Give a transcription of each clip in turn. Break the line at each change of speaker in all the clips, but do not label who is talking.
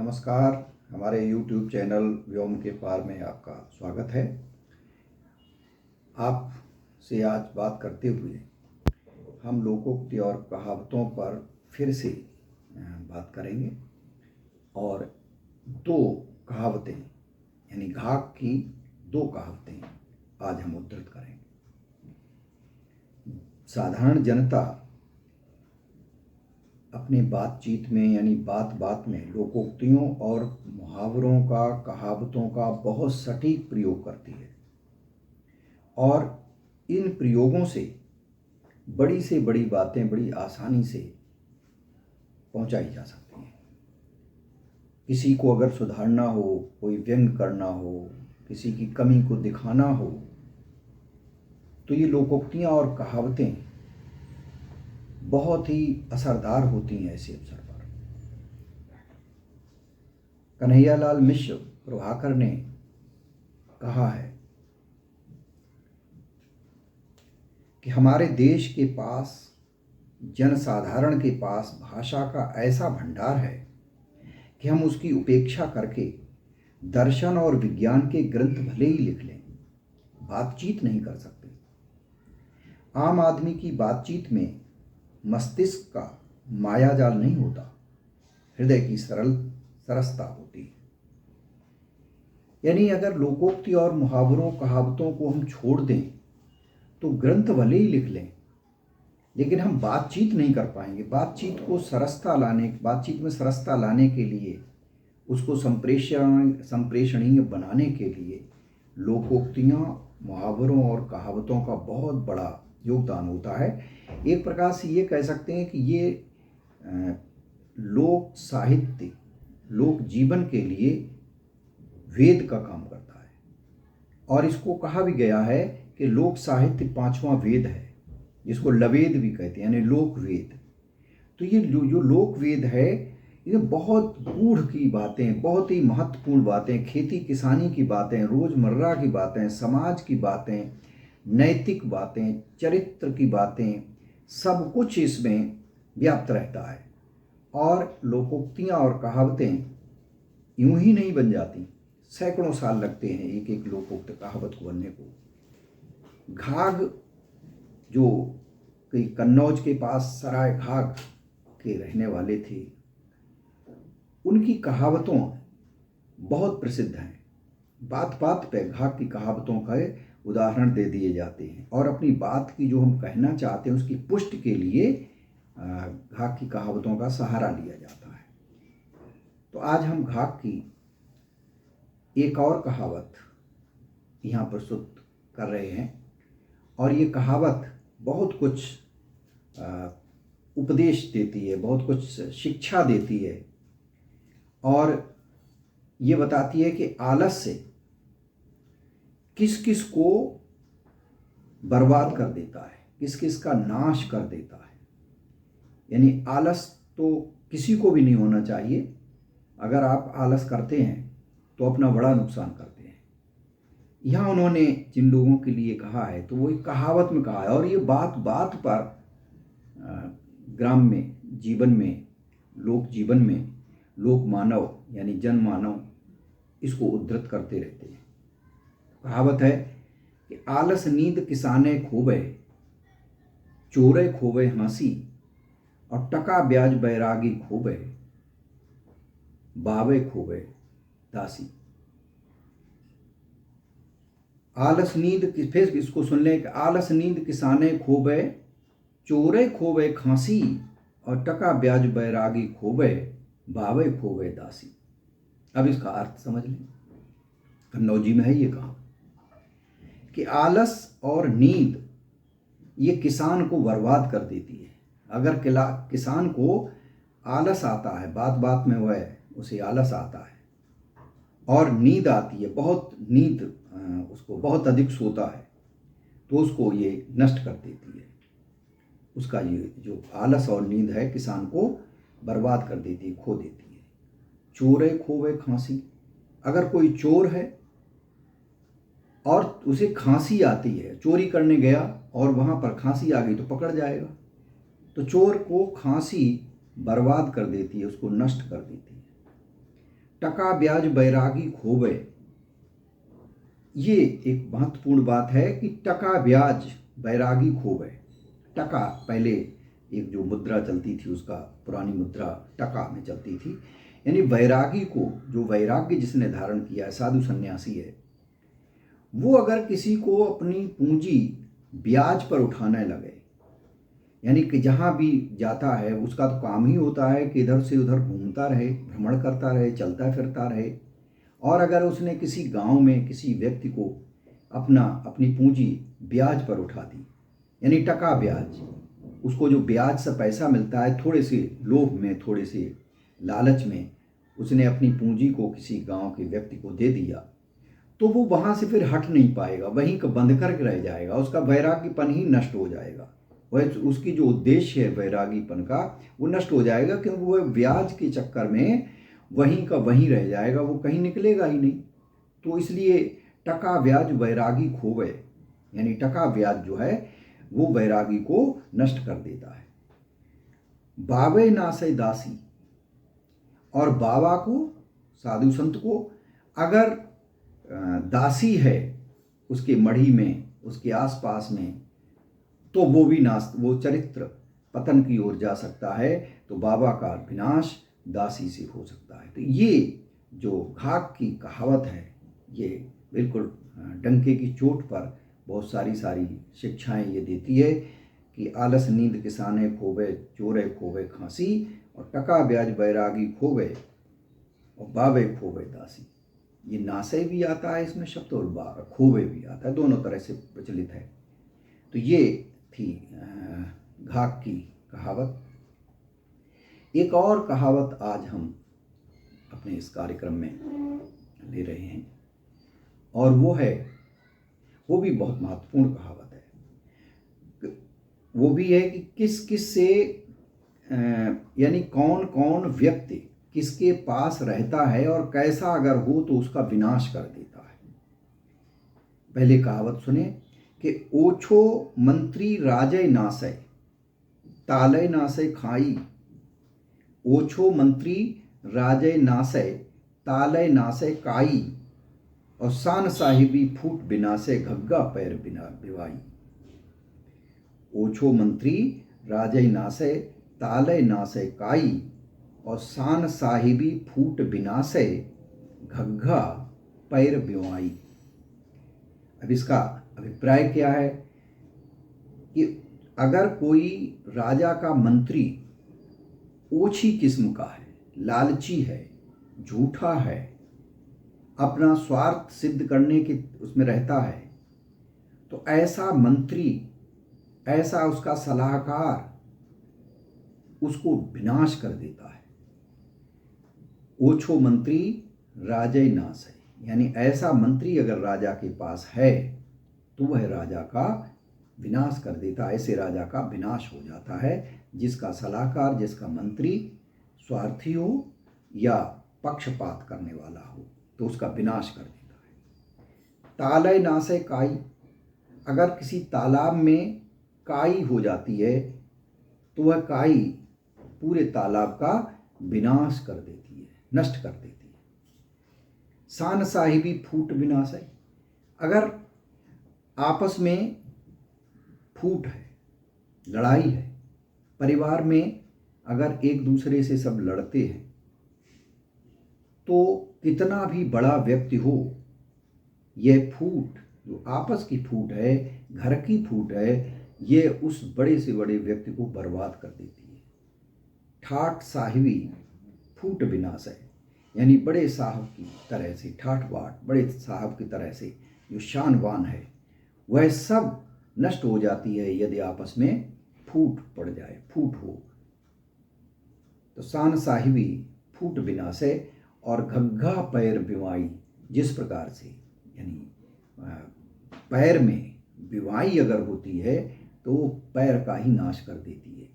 नमस्कार। हमारे YouTube channel व्योम के पार में आपका स्वागत है। आपसे आज बात करते हुए हम लोकोक्ति और कहावतों पर फिर से बात करेंगे और दो कहावतें यानी घाक की दो कहावतें आज हम उद्धृत करेंगे। साधारण जनता अपनी बातचीत में यानी बात बात में लोकोक्तियों और मुहावरों का, कहावतों का बहुत सटीक प्रयोग करती है और इन प्रयोगों से बड़ी बातें बड़ी आसानी से पहुंचाई जा सकती हैं। किसी को अगर सुधारना हो, कोई व्यंग करना हो, किसी की कमी को दिखाना हो, तो ये लोकोक्तियाँ और कहावतें बहुत ही असरदार होती हैं ऐसे अवसर पर। कन्हैयालाल मिश्र प्रभाकर ने कहा है कि हमारे देश के पास, जनसाधारण के पास भाषा का ऐसा भंडार है कि हम उसकी उपेक्षा करके दर्शन और विज्ञान के ग्रंथ भले ही लिख लें, बातचीत नहीं कर सकते। आम आदमी की बातचीत में मस्तिष्क का मायाजाल नहीं होता, हृदय की सरसता होती है। यानी अगर लोकोक्ति और मुहावरों, कहावतों को हम छोड़ दें तो ग्रंथ भले ही लिख लें, लेकिन हम बातचीत नहीं कर पाएंगे। बातचीत में सरसता लाने के लिए, उसको संप्रेषणीय बनाने के लिए लोकोक्तियाँ, मुहावरों और कहावतों का बहुत बड़ा योगदान होता है। एक प्रकार से ये कह सकते हैं कि ये लोक साहित्य, लोक जीवन के लिए वेद का काम करता है और इसको कहा भी गया है कि लोक साहित्य पांचवां वेद है, जिसको लवेद भी कहते हैं, यानी लोक वेद। तो ये जो लोक वेद है, ये बहुत गूढ़ की बातें, बहुत ही महत्वपूर्ण बातें, खेती किसानी की बातें, रोजमर्रा की बातें, समाज की बातें, नैतिक बातें, चरित्र की बातें, सब कुछ इसमें व्याप्त रहता है। और लोकोक्तियाँ और कहावतें यूं ही नहीं बन जाती, सैकड़ों साल लगते हैं एक एक लोकोक्त कहावत को बनने को। घाघ, जो कई कन्नौज के पास सराय घाघ के रहने वाले थे, उनकी कहावतों बहुत प्रसिद्ध हैं। बात बात पे घाघ की कहावतों का उदाहरण दे दिए जाते हैं और अपनी बात की जो हम कहना चाहते हैं उसकी पुष्टि के लिए घाघ की कहावतों का सहारा लिया जाता है। तो आज हम घाघ की एक और कहावत यहाँ प्रस्तुत कर रहे हैं और ये कहावत बहुत कुछ उपदेश देती है, बहुत कुछ शिक्षा देती है और ये बताती है कि आलस से किस किस को बर्बाद कर देता है, किस किस का नाश कर देता है। यानी आलस तो किसी को भी नहीं होना चाहिए। अगर आप आलस करते हैं तो अपना बड़ा नुकसान करते हैं। यहाँ उन्होंने जिन लोगों के लिए कहा है तो वो एक कहावत में कहा है और ये बात बात पर ग्राम में, जीवन में, लोक जीवन में लोक मानव यानी जनमानव इसको उद्धृत करते रहते हैं। कहावत है कि आलस नींद किसाने खोवे, चोरे खोवे हंसी, और टका ब्याज बैरागी खोवे, बावे खोवे दासी। आलस नींद, फिर इसको सुन लें कि आलस नींद किसाने खोवे, चोरे खोवे खांसी, और टका ब्याज बैरागी खोवे, बावे खोवे दासी। अब इसका अर्थ समझ लें। कन्नौजी में है ये कहा कि आलस और नींद ये किसान को बर्बाद कर देती है। अगर किसान को आलस आता है, बात बात में वह उसे आलस आता है और नींद आती है, बहुत नींद, उसको बहुत अधिक सोता है, तो उसको ये नष्ट कर देती है। उसका ये जो आलस और नींद है किसान को बर्बाद कर देती है, खो देती है। चोरे खोवे खांसी, अगर कोई चोर है और उसे खांसी आती है, चोरी करने गया और वहाँ पर खांसी आ गई तो पकड़ जाएगा, तो चोर को खांसी बर्बाद कर देती है, उसको नष्ट कर देती है। टका ब्याज बैरागी खोवे। ये एक महत्वपूर्ण बात है कि टका ब्याज बैरागी खोवे। टका पहले एक जो मुद्रा चलती थी, उसका पुरानी मुद्रा टका में चलती थी, यानी वैरागी को, जो वैराग्य जिसने धारण किया है, साधु सन्यासी है, वो अगर किसी को अपनी पूंजी ब्याज पर उठाने लगे, यानी कि जहाँ भी जाता है उसका तो काम ही होता है कि इधर से उधर घूमता रहे, भ्रमण करता रहे, चलता फिरता रहे, और अगर उसने किसी गांव में किसी व्यक्ति को अपनी पूंजी ब्याज पर उठा दी, यानी टका ब्याज, उसको जो ब्याज से पैसा मिलता है, थोड़े से लोभ में, थोड़े से लालच में उसने अपनी पूंजी को किसी गांव के व्यक्ति को दे दिया, तो वो वहाँ से फिर हट नहीं पाएगा, वहीं का बंद करके रह जाएगा, उसका वैरागीपन ही नष्ट हो जाएगा। वह उसकी जो उद्देश्य है वैरागीपन का, वो नष्ट हो जाएगा, क्योंकि वह ब्याज के चक्कर में वहीं का वहीं रह जाएगा, वो कहीं निकलेगा ही नहीं। तो इसलिए टका ब्याज वैरागी खोवे, यानी टका ब्याज जो है वो वैरागी को नष्ट कर देता है। बावे नासे दासी, और बाबा को, साधु संत को अगर दासी है उसके मढ़ी में, उसके आसपास में, तो वो चरित्र पतन की ओर जा सकता है, तो बाबा का विनाश दासी से हो सकता है। तो ये जो घाक की कहावत है, ये बिल्कुल डंके की चोट पर बहुत सारी शिक्षाएं ये देती है कि आलस नींद किसाने खोवे, चोरे खोवे खांसी, और टका ब्याज बैरागी खोवे, और बाबे खोवे दासी। ये नासे भी आता है इसमें शब्द, और खोवे भी आता है, दोनों तरह से प्रचलित है। तो ये थी घाक की कहावत। एक और कहावत आज हम अपने इस कार्यक्रम में ले रहे हैं, और वो भी बहुत महत्वपूर्ण कहावत है। वो भी है कि किस किस से, यानी कौन कौन व्यक्ति किसके पास रहता है और कैसा अगर हो तो उसका विनाश कर देता है। पहले कहावत सुने कि ओछो मंत्री राजय नासय, तालय नासय खाई। ओछो मंत्री राजय नासय, तालय नासय काई, और सान साहिबी फूट बिनासे, घग्गा पैर बिना बिवाई। ओछो मंत्री राजय नासय, तालय नासय काई, और सान साहिबी फूट बिनासे, घग्गा पैर बिवाई। अब इसका अभिप्राय क्या है कि अगर कोई राजा का मंत्री ओछी किस्म का है, लालची है, झूठा है, अपना स्वार्थ सिद्ध करने के उसमें रहता है, तो ऐसा मंत्री, ऐसा उसका सलाहकार उसको विनाश कर देता है। ओछो मंत्री राजय नासय, यानी ऐसा मंत्री अगर राजा के पास है तो वह राजा का विनाश कर देता है। ऐसे राजा का विनाश हो जाता है जिसका सलाहकार, जिसका मंत्री स्वार्थी हो या पक्षपात करने वाला हो, तो उसका विनाश कर देता है। तालय नासय काई, अगर किसी तालाब में काई हो जाती है तो वह काई पूरे तालाब का विनाश कर देती है, नष्ट कर देती है। सान साहिबी फूट विनाशय, अगर आपस में फूट है, लड़ाई है, परिवार में अगर एक दूसरे से सब लड़ते हैं, तो कितना भी बड़ा व्यक्ति हो, यह फूट, जो आपस की फूट है, घर की फूट है, ये उस बड़े से बड़े व्यक्ति को बर्बाद कर देती है। ठाठ साहिबी फूट विनाशय, यानी बड़े साहब की तरह से, ठाठ बाट बड़े साहब की तरह से जो शानवान है, वह सब नष्ट हो जाती है यदि आपस में फूट पड़ जाए, फूट हो। तो सान साहिबी फूट विनाशय, और घग्घा पैर बिवाई, जिस प्रकार से यानी पैर में बिवाई अगर होती है तो वो पैर का ही नाश कर देती है,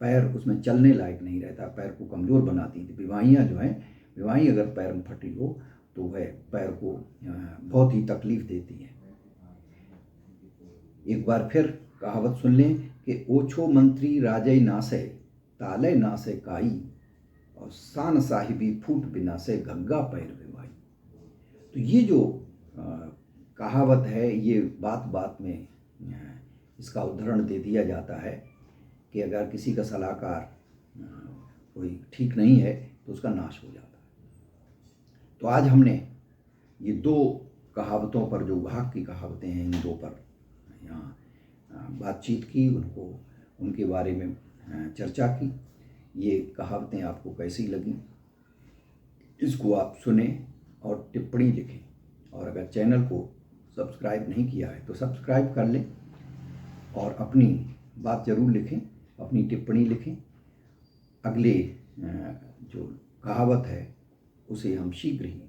पैर उसमें चलने लायक नहीं रहता, पैर को कमज़ोर बनाती है। बिवाइयाँ जो हैं, बिवाई अगर पैर में फटी हो तो वह पैर को बहुत ही तकलीफ देती है। एक बार फिर कहावत सुन लें कि ओछो मंत्री राजय नासय, तालय नासय काई, और शान साहिबी फूट बिना से गंगा पैर बेमाई। तो ये जो कहावत है, ये बात बात में इसका उदाहरण दे दिया जाता है कि अगर किसी का सलाहकार कोई ठीक नहीं है तो उसका नाश हो जाता है। तो आज हमने ये दो कहावतों पर, जो वाक की कहावतें हैं, इन दो पर यहाँ बातचीत की, उनके बारे में चर्चा की। ये कहावतें आपको कैसी लगी, इसको आप सुने और टिप्पणी लिखें। और अगर चैनल को सब्सक्राइब नहीं किया है तो सब्सक्राइब कर लें और अपनी बात ज़रूर लिखें, अपनी टिप्पणी लिखें। अगले जो कहावत है उसे हम शीघ्र ही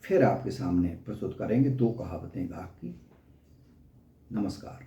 फिर आपके सामने प्रस्तुत करेंगे। दो कहावतें गाहक की। नमस्कार।